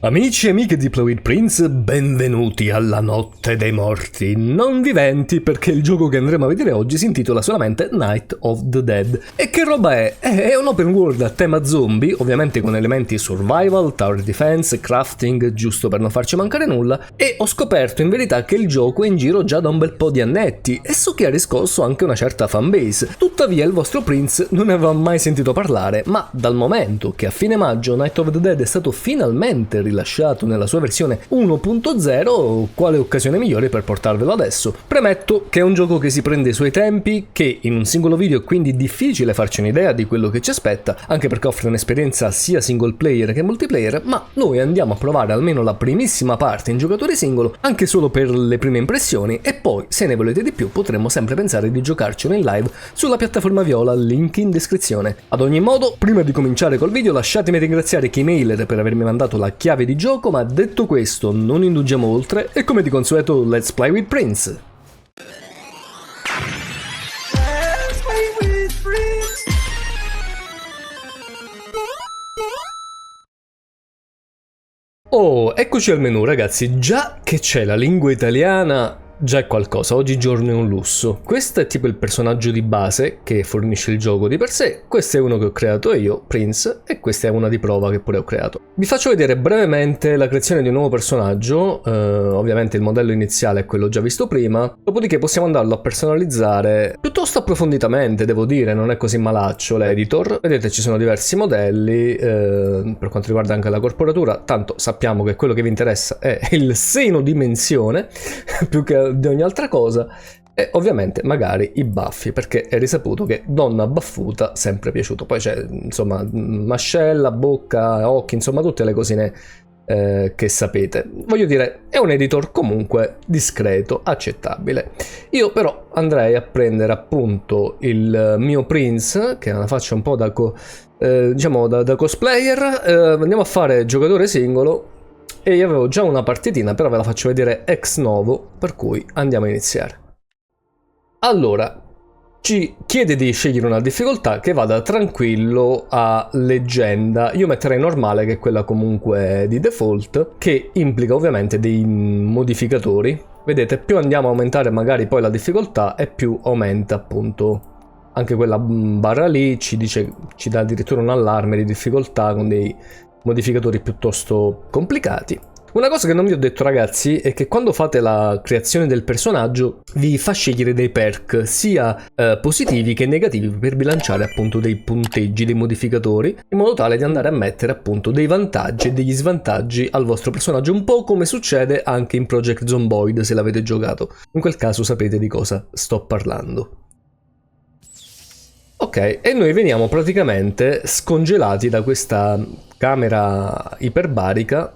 Amici e amiche di Play with Prince, benvenuti alla Notte dei Morti non viventi, perché il gioco che andremo a vedere oggi si intitola solamente Night of the Dead. E che roba è? È un open world a tema zombie, ovviamente con elementi survival, tower defense, crafting, giusto per non farci mancare nulla, e ho scoperto in verità che il gioco è in giro già da un bel po' di annetti, e so che ha riscosso anche una certa fanbase. Tuttavia il vostro Prince non ne aveva mai sentito parlare, ma dal momento che a fine maggio Night of the Dead è stato finalmente rilasciato nella sua versione 1.0, quale occasione migliore per portarvelo adesso. Premetto che è un gioco che si prende i suoi tempi, che in un singolo video è quindi difficile farci un'idea di quello che ci aspetta, anche perché offre un'esperienza sia single player che multiplayer, ma noi andiamo a provare almeno la primissima parte in giocatore singolo, anche solo per le prime impressioni, e poi, se ne volete di più, potremmo sempre pensare di giocarcelo in live sulla piattaforma Viola, link in descrizione. Ad ogni modo, prima di cominciare col video, lasciatemi ringraziare Keymailer per avermi mandato la chiave di gioco, ma detto questo non indugiamo oltre e come di consueto let's play with Prince. Oh, eccoci al menu ragazzi, già che c'è la lingua italiana già è qualcosa, oggigiorno è un lusso. Questo è tipo il personaggio di base che fornisce il gioco di per sé, questo è uno che ho creato io, Prince, e questa è una di prova che pure ho creato. Vi faccio vedere brevemente la creazione di un nuovo personaggio, ovviamente il modello iniziale è quello già visto prima, dopodiché possiamo andarlo a personalizzare piuttosto approfonditamente, devo dire, non è così malaccio l'editor. Vedete ci sono diversi modelli, per quanto riguarda anche la corporatura, tanto sappiamo che quello che vi interessa è il seno dimensione, più che di ogni altra cosa, e ovviamente magari i baffi, perché è risaputo che donna baffuta sempre piaciuto. Poi c'è insomma mascella, bocca, occhi, insomma tutte le cosine che sapete. Voglio dire, è un editor comunque discreto, accettabile. Io però andrei a prendere appunto il mio Prince, che ha una faccia un po' da diciamo da cosplayer, andiamo a fare giocatore singolo. E io avevo già una partitina, però ve la faccio vedere ex novo, per cui andiamo a iniziare. Allora, ci chiede di scegliere una difficoltà che vada tranquillo a leggenda. Io metterei normale, che è quella comunque di default, che implica ovviamente dei modificatori. Vedete, più andiamo a aumentare magari poi la difficoltà e più aumenta appunto anche quella barra lì, ci dà addirittura un allarme di difficoltà con dei modificatori piuttosto complicati. Una cosa che non vi ho detto ragazzi è che quando fate la creazione del personaggio vi fa scegliere dei perk sia positivi che negativi per bilanciare appunto dei punteggi, dei modificatori, in modo tale di andare a mettere appunto dei vantaggi e degli svantaggi al vostro personaggio, un po' come succede anche in Project Zomboid se l'avete giocato. In quel caso sapete di cosa sto parlando. Ok, e noi veniamo praticamente scongelati da questa camera iperbarica.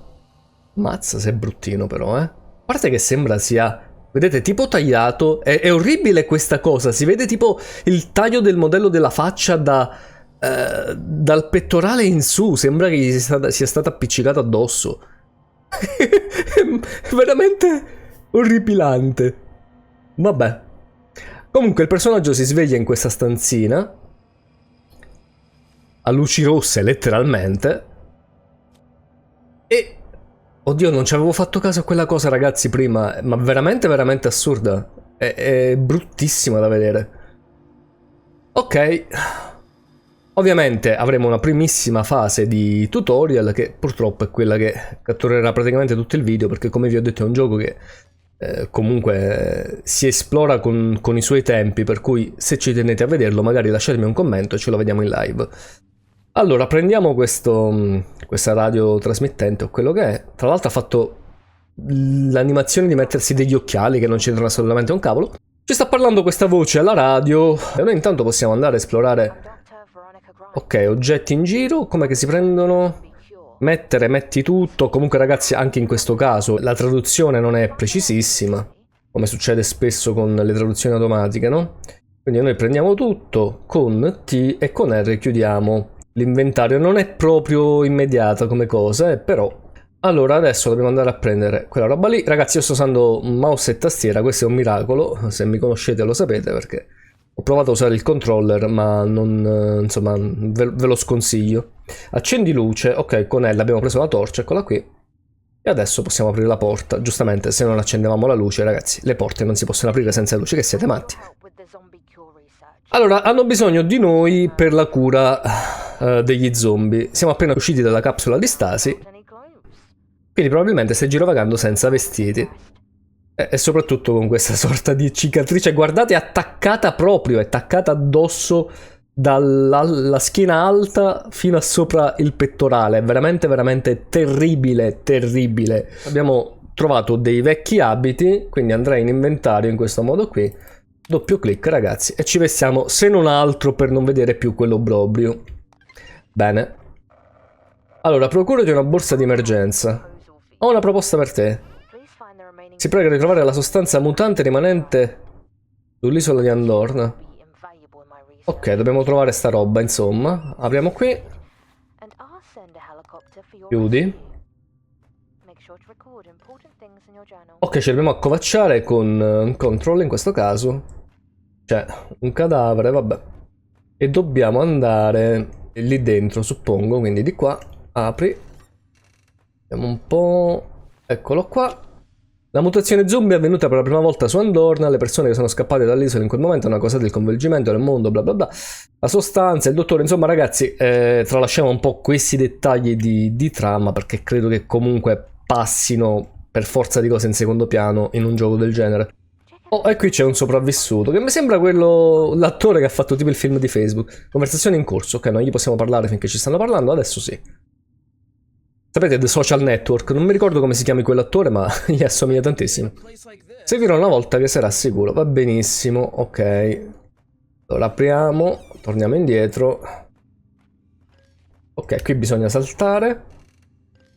Mazza se è bruttino però, A parte che sembra sia, vedete, tipo tagliato. È orribile questa cosa, si vede tipo il taglio del modello della faccia dal pettorale in su. Sembra che gli sia stata appiccicata addosso. È veramente orripilante. Vabbè. Comunque il personaggio si sveglia in questa stanzina a luci rosse letteralmente e oddio, non ci avevo fatto caso a quella cosa ragazzi prima, ma veramente veramente assurda, è bruttissima da vedere. Ok, ovviamente avremo una primissima fase di tutorial che purtroppo è quella che catturerà praticamente tutto il video, perché come vi ho detto è un gioco che comunque si esplora con i suoi tempi, per cui se ci tenete a vederlo magari lasciatemi un commento e ce lo vediamo in live. Allora prendiamo questa radiotrasmittente o quello che è. Tra l'altro ha fatto l'animazione di mettersi degli occhiali che non c'entrano assolutamente un cavolo. Ci sta parlando questa voce alla radio e noi intanto possiamo andare a esplorare. Ok, oggetti in giro, come che si prendono? Mettere, metti tutto. Comunque ragazzi, anche in questo caso la traduzione non è precisissima, come succede spesso con le traduzioni automatiche, no? Quindi noi prendiamo tutto, con T e con R chiudiamo. L'inventario non è proprio immediata come cosa, però. Allora adesso dobbiamo andare a prendere quella roba lì. Ragazzi, io sto usando mouse e tastiera, questo è un miracolo, se mi conoscete lo sapete, perché ho provato a usare il controller ma non, insomma, ve lo sconsiglio. Accendi luce, ok, con L abbiamo preso la torcia, eccola qui. E adesso possiamo aprire la porta. Giustamente, se non accendevamo la luce, ragazzi, le porte non si possono aprire senza luce, che siete matti. Allora, hanno bisogno di noi per la cura degli zombie. Siamo appena usciti dalla capsula di stasi, quindi probabilmente stai girovagando senza vestiti. E soprattutto con questa sorta di cicatrice. Guardate, è attaccata proprio, è attaccata addosso dalla schiena alta fino a sopra il pettorale. È veramente, veramente terribile, terribile. Abbiamo trovato dei vecchi abiti, quindi andrei in inventario in questo modo qui. Doppio clic, ragazzi, e ci vestiamo, se non altro per non vedere più quell'obbrobrio. Bene. Allora, procurati una borsa di emergenza. Ho una proposta per te. Si prega di trovare la sostanza mutante rimanente sull'isola di Andorna. Ok, dobbiamo trovare sta roba, insomma. Apriamo qui. Chiudi. Ok, ci dobbiamo accovacciare con un controllo in questo caso. C'è un cadavere, vabbè. E dobbiamo andare lì dentro, suppongo, quindi di qua. Apri. Vediamo un po'. Eccolo qua. La mutazione zombie è avvenuta per la prima volta su Andorna. Le persone che sono scappate dall'isola in quel momento hanno causato il coinvolgimento del mondo, bla bla bla. La sostanza, il dottore, insomma, ragazzi, tralasciamo un po' questi dettagli di trama, perché credo che comunque passino per forza di cose in secondo piano in un gioco del genere. Oh, e qui c'è un sopravvissuto, che mi sembra l'attore che ha fatto tipo il film di Facebook. Conversazione in corso, ok, non gli possiamo parlare finché ci stanno parlando, adesso sì. Sapete, The Social Network, non mi ricordo come si chiami quell'attore, ma gli assomiglia tantissimo. Seguirò una volta che sarà sicuro, va benissimo, ok. Allora apriamo, torniamo indietro. Ok, qui bisogna saltare.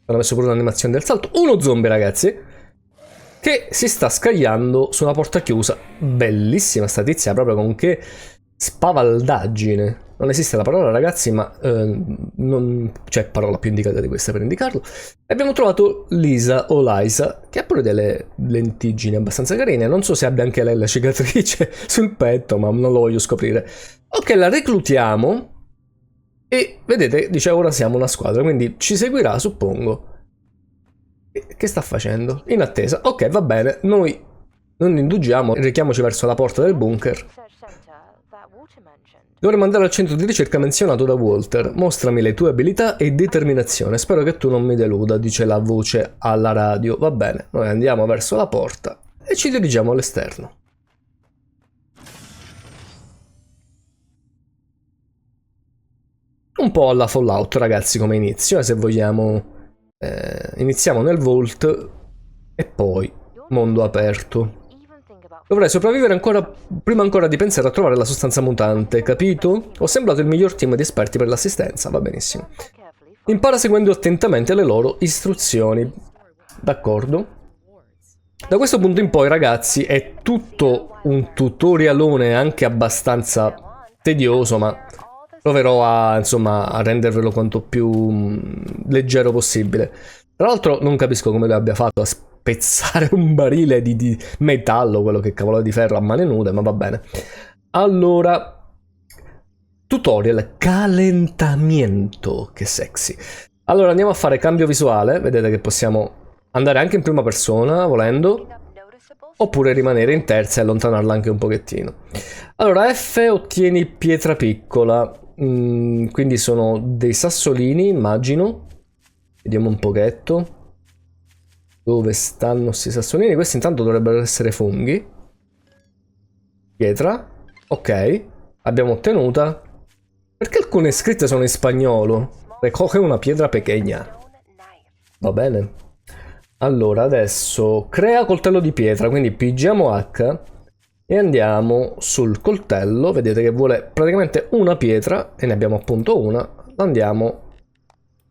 Hanno messo pure un'animazione del salto. Uno zombie, ragazzi, che si sta scagliando su una porta chiusa. Bellissima sta tizia, proprio con che spavaldaggine. Non esiste la parola, ragazzi, ma non c'è parola più indicata di questa per indicarlo. E abbiamo trovato Lisa o Liza, che ha pure delle lentiggini abbastanza carine. Non so se abbia anche lei la cicatrice sul petto, ma non lo voglio scoprire. Ok, la reclutiamo. E vedete, dice, ora siamo una squadra, quindi ci seguirà, suppongo. Che sta facendo? In attesa. Ok, va bene, noi non indugiamo, rechiamoci verso la porta del bunker. Dovremmo andare al centro di ricerca menzionato da Walter. Mostrami le tue abilità e determinazione. Spero che tu non mi deluda, dice la voce alla radio. Va bene, noi andiamo verso la porta e ci dirigiamo all'esterno. Un po' alla Fallout, ragazzi, come inizio, se vogliamo. Iniziamo nel Vault e poi mondo aperto. Dovrei sopravvivere ancora, prima ancora di pensare a trovare la sostanza mutante, capito? Ho semblato il miglior team di esperti per l'assistenza, va benissimo. Impara seguendo attentamente le loro istruzioni. D'accordo. Da questo punto in poi, ragazzi, è tutto un tutorialone anche abbastanza tedioso, ma proverò a, insomma, a rendervelo quanto più leggero possibile. Tra l'altro non capisco come lui abbia fatto a spezzare un barile di metallo, quello che cavolo di ferro a mani nude, ma va bene. Allora, tutorial calentamento, che sexy. Allora andiamo a fare cambio visuale, vedete che possiamo andare anche in prima persona, volendo, oppure rimanere in terza e allontanarla anche un pochettino. Allora, F ottieni pietra piccola, quindi sono dei sassolini, immagino. Vediamo un pochetto. Dove stanno questi sassolini? Questi intanto dovrebbero essere funghi. Pietra. Ok. Abbiamo ottenuta. Perché alcune scritte sono in spagnolo? Recoge una pietra pequeña. Va bene. Allora, adesso crea coltello di pietra. Quindi pigiamo H e andiamo sul coltello. Vedete che vuole praticamente una pietra. E ne abbiamo appunto una. Andiamo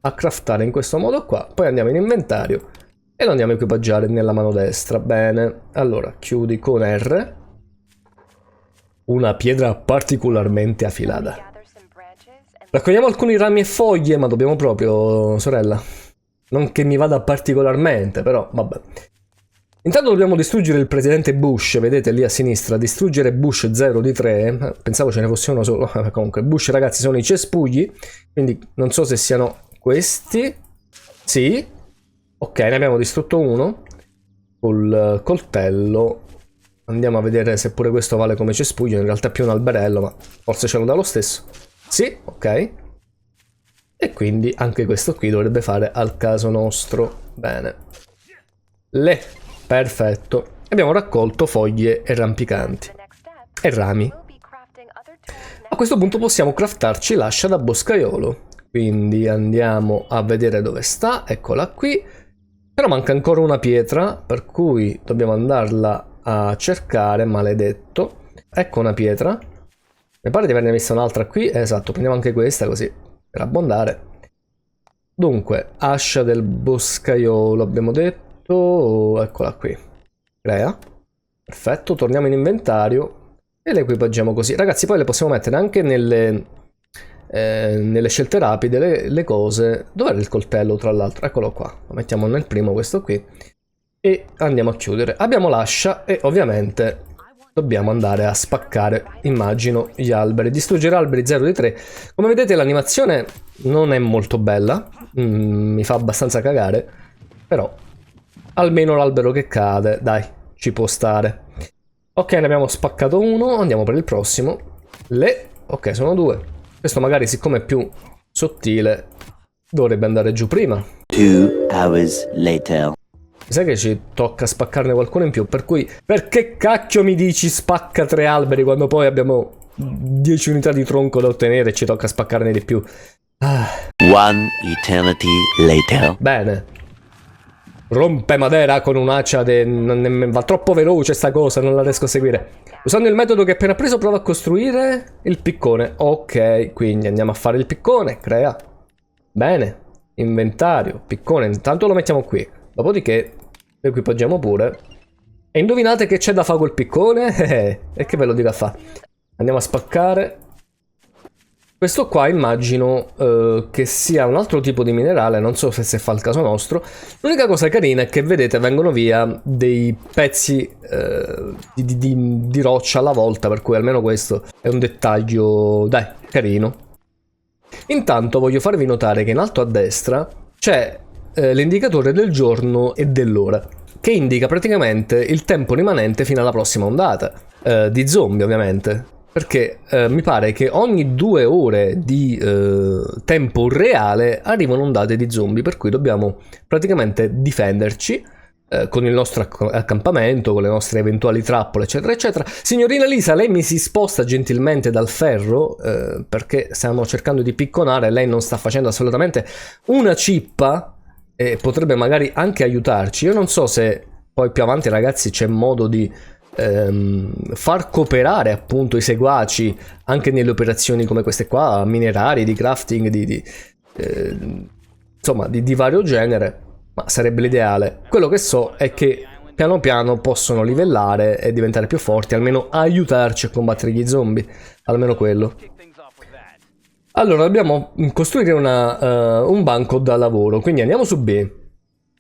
a craftare in questo modo qua. Poi andiamo in inventario e lo andiamo a equipaggiare nella mano destra. Bene, allora chiudi con R. Una pietra particolarmente affilata. Raccogliamo alcuni rami e foglie, ma dobbiamo proprio, sorella. Non che mi vada particolarmente, però vabbè. Intanto dobbiamo distruggere il presidente Bush, vedete lì a sinistra, distruggere Bush 0 di 3. Pensavo ce ne fosse uno solo. Comunque Bush, ragazzi, sono i cespugli, quindi non so se siano questi. Sì. Ok, ne abbiamo distrutto uno. Col coltello. Andiamo a vedere se pure questo vale come cespuglio. In realtà è più un alberello, ma forse ce lo dà lo stesso. Sì, ok. E quindi anche questo qui dovrebbe fare al caso nostro. Bene. Perfetto. Abbiamo raccolto foglie e rampicanti. E rami. A questo punto possiamo craftarci l'ascia da boscaiolo. Quindi andiamo a vedere dove sta. Eccola qui. Però manca ancora una pietra, per cui dobbiamo andarla a cercare, maledetto. Ecco una pietra. Mi pare di averne vista un'altra qui. Esatto, prendiamo anche questa così, per abbondare. Dunque, ascia del boscaiolo abbiamo detto. Eccola qui. Crea. Perfetto, torniamo in inventario e le equipaggiamo così. Ragazzi, poi le possiamo mettere anche nelle scelte rapide le cose. Dov'era il coltello, tra l'altro? Eccolo qua. Lo mettiamo nel primo, questo qui. E andiamo a chiudere. Abbiamo l'ascia e ovviamente dobbiamo andare a spaccare, immagino, gli alberi. Distruggere alberi 0 di 3. Come vedete l'animazione non è molto bella. Mi fa abbastanza cagare. Però almeno l'albero che cade, dai, ci può stare. Ok, ne abbiamo spaccato uno. Andiamo per il prossimo. Ok, sono due. Questo magari, siccome è più sottile, dovrebbe andare giù prima. 2 hours later. Mi sa che ci tocca spaccarne qualcuno in più, per cui perché cacchio mi dici spacca 3 alberi quando poi abbiamo 10 unità di tronco da ottenere e ci tocca spaccarne di più? One eternity later. Bene. Rompe madera con un'accia va troppo veloce sta cosa, non la riesco a seguire. Usando il metodo che ho appena preso provo a costruire il piccone. Ok, quindi andiamo a fare il piccone, crea. Bene, inventario, piccone, intanto lo mettiamo qui. Dopodiché lo equipaggiamo pure. E indovinate che c'è da fare col piccone? E che ve lo dico a fa. Andiamo a spaccare. Questo qua immagino che sia un altro tipo di minerale, non so se fa il caso nostro. L'unica cosa carina è che vedete vengono via dei pezzi di roccia alla volta, per cui almeno questo è un dettaglio, dai, carino. Intanto voglio farvi notare che in alto a destra c'è l'indicatore del giorno e dell'ora, che indica praticamente il tempo rimanente fino alla prossima ondata di zombie, ovviamente. Perché mi pare che ogni 2 ore di tempo reale arrivano ondate di zombie, per cui dobbiamo praticamente difenderci con il nostro accampamento, con le nostre eventuali trappole, eccetera, eccetera. Signorina Lisa, lei mi si sposta gentilmente dal ferro, perché stiamo cercando di picconare, lei non sta facendo assolutamente una cippa e potrebbe magari anche aiutarci. Io non so se poi più avanti, ragazzi, c'è modo di far cooperare appunto i seguaci anche nelle operazioni come queste qua, minerari, di crafting, insomma di vario genere, ma sarebbe l'ideale. Quello che so è che piano piano possono livellare e diventare più forti, almeno aiutarci a combattere gli zombie, almeno quello. Allora dobbiamo costruire un banco da lavoro, quindi andiamo su B.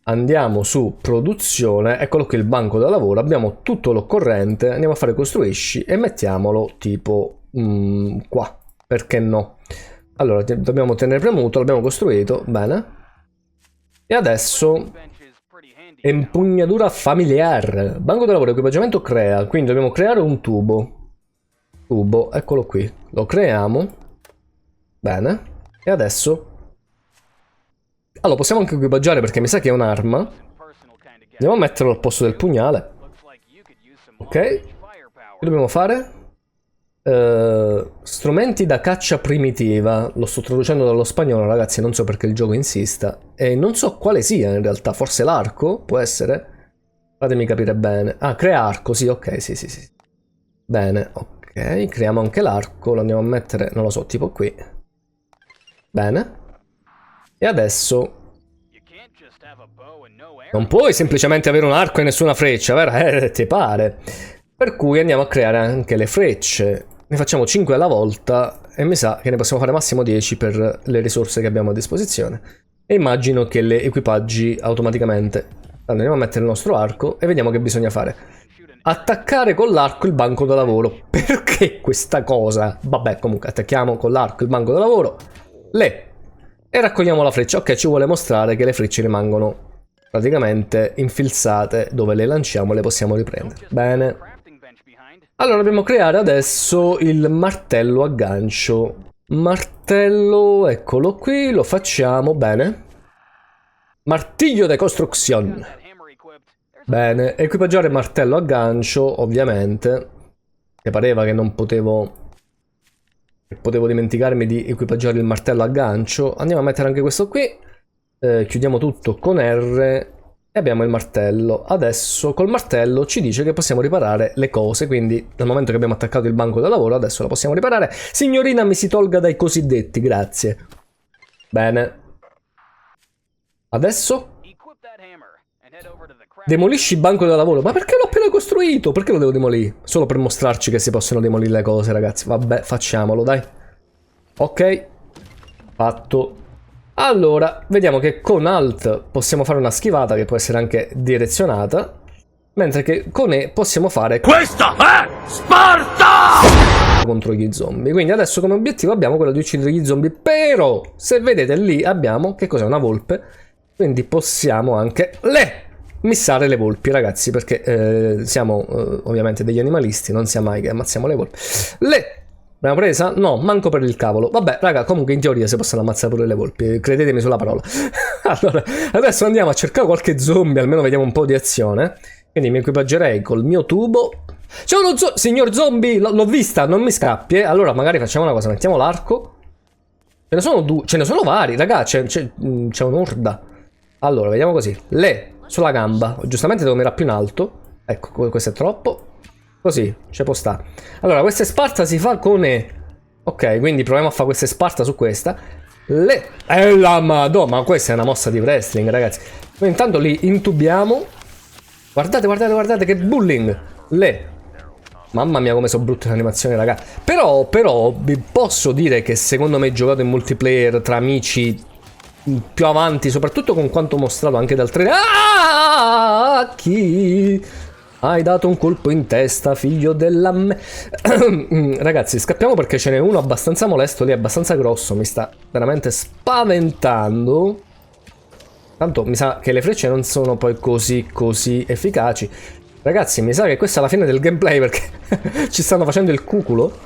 Andiamo su produzione, eccolo qui il banco da lavoro, abbiamo tutto l'occorrente, andiamo a fare costruisci e mettiamolo tipo qua, perché no? Allora dobbiamo tenere premuto, l'abbiamo costruito, bene. E adesso impugnatura familiare, banco da lavoro, equipaggiamento crea, quindi dobbiamo creare un tubo, eccolo qui, lo creiamo, bene, e adesso... Allora, possiamo anche equipaggiare perché mi sa che è un'arma. Andiamo a metterlo al posto del pugnale. Ok. Che dobbiamo fare? Strumenti da caccia primitiva. Lo sto traducendo dallo spagnolo, ragazzi, non so perché il gioco insista. E non so quale sia in realtà. Forse l'arco? Può essere? Fatemi capire bene. Ah, crea arco, sì, ok, sì. Bene, ok. Creiamo anche l'arco. Lo andiamo a mettere, non lo so, tipo qui. Bene. E adesso non puoi semplicemente avere un arco e nessuna freccia, vero? Ti pare? Per cui andiamo a creare anche le frecce. Ne facciamo 5 alla volta e mi sa che ne possiamo fare massimo 10 per le risorse che abbiamo a disposizione. E immagino che le equipaggi automaticamente. Allora andiamo a mettere il nostro arco e vediamo che bisogna fare. Attaccare con l'arco il banco da lavoro. Perché questa cosa? Vabbè, comunque attacchiamo con l'arco il banco da lavoro. E raccogliamo la freccia. Ok, ci vuole mostrare che le frecce rimangono praticamente infilzate dove le lanciamo le possiamo riprendere. Bene. Allora dobbiamo creare adesso il martello a gancio. Martello, eccolo qui, lo facciamo, bene. Martiglio de construction. Bene, equipaggiare martello a gancio, ovviamente. Che pareva che non potevo dimenticarmi di equipaggiare il martello a gancio. Andiamo a mettere anche questo qui. Chiudiamo tutto con R e abbiamo il martello. Adesso col martello ci dice che possiamo riparare le cose, quindi dal momento che abbiamo attaccato il banco da lavoro adesso la possiamo riparare. Signorina, mi si tolga dai cosiddetti, grazie. Bene. Adesso demolisci il banco da lavoro. Ma perché l'ho appena costruito? Perché lo devo demolire? Solo per mostrarci che si possono demolire le cose, ragazzi. Vabbè, facciamolo, dai. Ok. Fatto. Allora, vediamo che con Alt possiamo fare una schivata che può essere anche direzionata, mentre che con E possiamo fare questa è Sparta! Contro gli zombie. Quindi adesso come obiettivo abbiamo quello di uccidere gli zombie, però se vedete lì abbiamo, che cos'è, una volpe, quindi possiamo anche missare le volpi, ragazzi, perché siamo ovviamente degli animalisti, non sia mai che ammazziamo le volpi. Abbiamo presa? No, manco per il cavolo. Vabbè, raga, comunque in teoria si possono ammazzare pure le volpi, credetemi sulla parola. Allora, adesso andiamo a cercare qualche zombie, almeno vediamo un po' di azione. Quindi mi equipaggerei col mio tubo. C'è uno signor zombie, l'ho vista, non mi scappi. Allora magari facciamo una cosa, mettiamo l'arco. Ce ne sono due, ce ne sono vari, raga, c'è un'orda. Allora, vediamo così. Sulla gamba, giustamente devo mirare più in alto. Ecco, questo è troppo. Così, ci può stare. Allora, questa Sparta si fa con E. Ok, quindi proviamo a fare questa Sparta su questa. La madonna, ma questa è una mossa di wrestling, ragazzi. Noi intanto li intubiamo. Guardate che bullying. Mamma mia come sono brutte le animazioni, raga. Però vi posso dire che secondo me giocato in multiplayer tra amici più avanti, soprattutto con quanto mostrato anche dal trailer. Chi? Hai dato un colpo in testa, figlio della Ragazzi, scappiamo perché ce n'è uno abbastanza molesto lì, abbastanza grosso. Mi sta veramente spaventando. Tanto mi sa che le frecce non sono poi così efficaci. Ragazzi, mi sa che questa è la fine del gameplay perché ci stanno facendo il cuculo.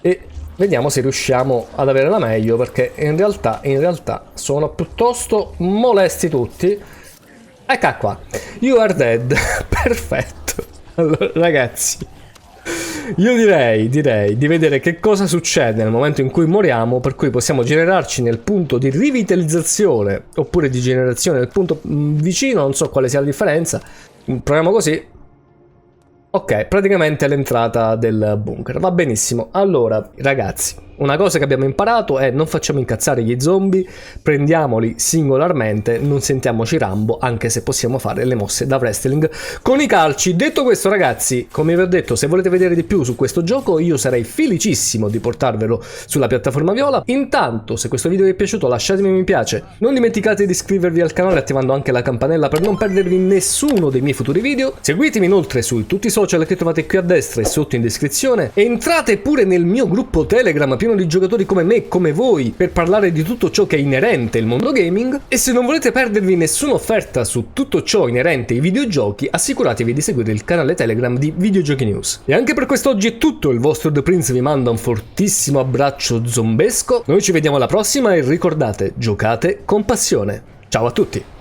E vediamo se riusciamo ad avere la meglio, perché in realtà sono piuttosto molesti tutti. Ecco qua, you are dead. Perfetto. Allora, ragazzi, io direi di vedere che cosa succede nel momento in cui moriamo, per cui possiamo generarci nel punto di rivitalizzazione oppure di generazione nel punto vicino, non so quale sia la differenza. Proviamo così. Ok, praticamente l'entrata del bunker. Va benissimo. Allora, ragazzi, una cosa che abbiamo imparato è non facciamo incazzare gli zombie, prendiamoli singolarmente, non sentiamoci Rambo, anche se possiamo fare le mosse da wrestling con i calci. Detto questo, ragazzi, come vi ho detto, se volete vedere di più su questo gioco, io sarei felicissimo di portarvelo sulla piattaforma Viola. Intanto, se questo video vi è piaciuto, lasciatemi mi piace. Non dimenticate di iscrivervi al canale attivando anche la campanella per non perdervi nessuno dei miei futuri video. Seguitemi inoltre su tutti i social che trovate qui a destra e sotto in descrizione. E entrate pure nel mio gruppo Telegram pieno di giocatori come me e come voi per parlare di tutto ciò che è inerente al mondo gaming. E se non volete perdervi nessuna offerta su tutto ciò inerente ai videogiochi, assicuratevi di seguire il canale Telegram di Videogiochi News. E anche per quest'oggi è tutto, il vostro The Prince vi manda un fortissimo abbraccio zombesco. Noi ci vediamo alla prossima e ricordate, giocate con passione. Ciao a tutti!